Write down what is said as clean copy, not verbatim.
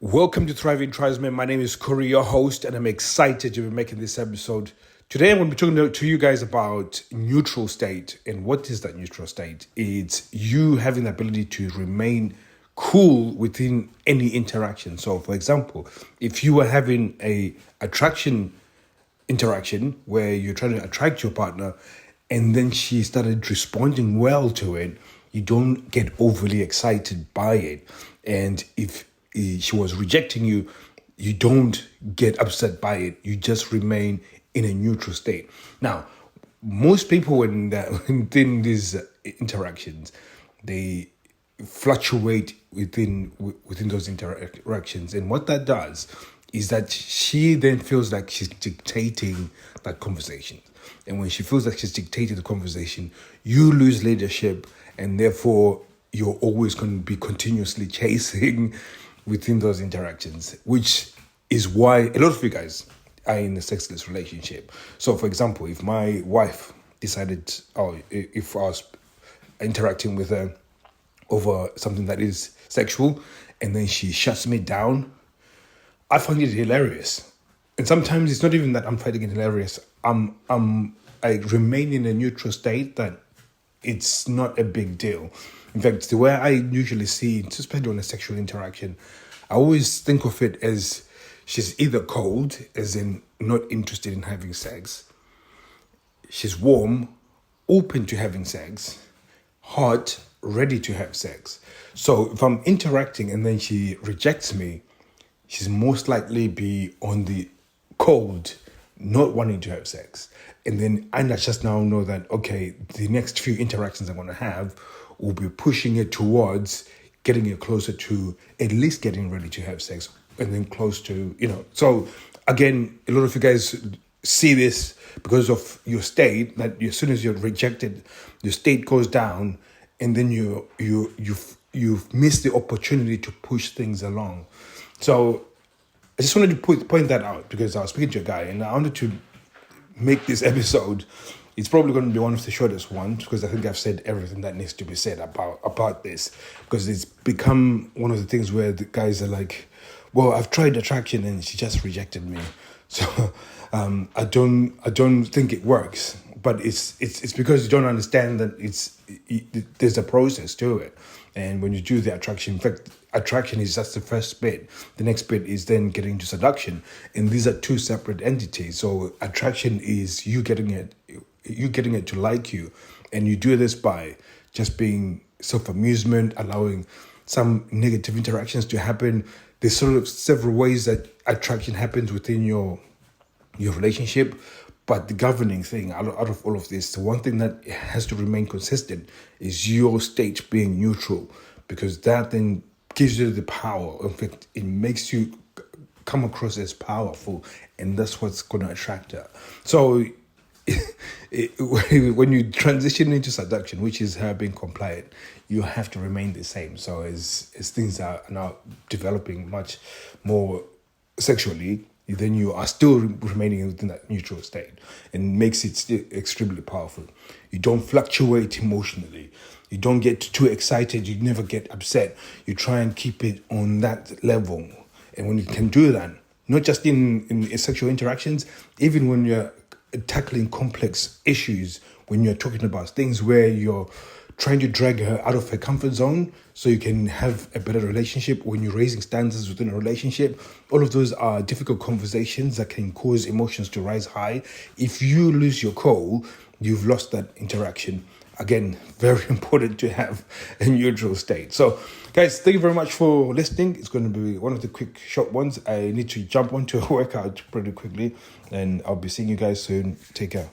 Welcome to Thriving Tribesmen. My name is Kuri, your host, and I'm excited to be making this episode. Today, I'm going to be talking to you guys about neutral state. And what is that neutral state? It's you having the ability to remain cool within any interaction. So, for example, if you were having a attraction interaction where you're trying to attract your partner and then she started responding well to it, you don't get overly excited by it. And if she was rejecting you, you don't get upset by it. You just remain in a neutral state. Now, most people within these interactions, they fluctuate within those interactions, and what that does is that she then feels like she's dictating that conversation. And when she feels like she's dictating the conversation, you lose leadership, and therefore you're always going to be continuously chasing within those interactions, which is why a lot of you guys are in a sexless relationship. So, for example, if my wife decided, if I was interacting with her over something that is sexual, and then she shuts me down, I find it hilarious. And sometimes it's not even that I'm finding it hilarious. I remain in a neutral state that it's not a big deal. In fact, the way I usually see it, especially on a sexual interaction, I always think of it as she's either cold, as in not interested in having sex, she's warm, open to having sex, hot, ready to have sex. So if I'm interacting and then she rejects me, she's most likely be on the cold, not wanting to have sex. And then I just now know that, okay, the next few interactions I'm going to have will be pushing it towards getting it closer to at least getting ready to have sex, and then close to, So again, a lot of you guys see this because of your state, that as soon as you're rejected, your state goes down, and then you've missed the opportunity to push things along. So I just wanted to point that out, because I was speaking to a guy and I wanted to make this episode. It's probably going to be one of the shortest ones, because I think I've said everything that needs to be said about this, because it's become one of the things where the guys are like, well, I've tried attraction and she just rejected me. So I don't think it works. But it's because you don't understand that there's a process to it. And when you do the attraction, in fact, attraction is just the first bit. The next bit is then getting into seduction. And these are two separate entities. So attraction is you getting it to like you. And you do this by just being self-amusement, allowing some negative interactions to happen. There's sort of several ways that attraction happens within your relationship. But the governing thing out of all of this, the one thing that has to remain consistent is your state being neutral, because that then gives you the power. In fact, it makes you come across as powerful, and that's what's going to attract her. So when you transition into seduction, which is her being compliant, you have to remain the same. So as things are now developing much more sexually, then you are still remaining within that neutral state, and makes it still extremely powerful. You don't fluctuate emotionally. You don't get too excited. You never get upset. You try and keep it on that level. And when you can do that, not just in sexual interactions, even when you're tackling complex issues, when you're talking about things where you're trying to drag her out of her comfort zone so you can have a better relationship, when you're raising standards within a relationship, all of those are difficult conversations that can cause emotions to rise high. If you lose your cool, you've lost that interaction. Again, very important to have a neutral state. So, guys, thank you very much for listening. It's going to be one of the quick, short ones. I need to jump onto a workout pretty quickly, and I'll be seeing you guys soon. Take care.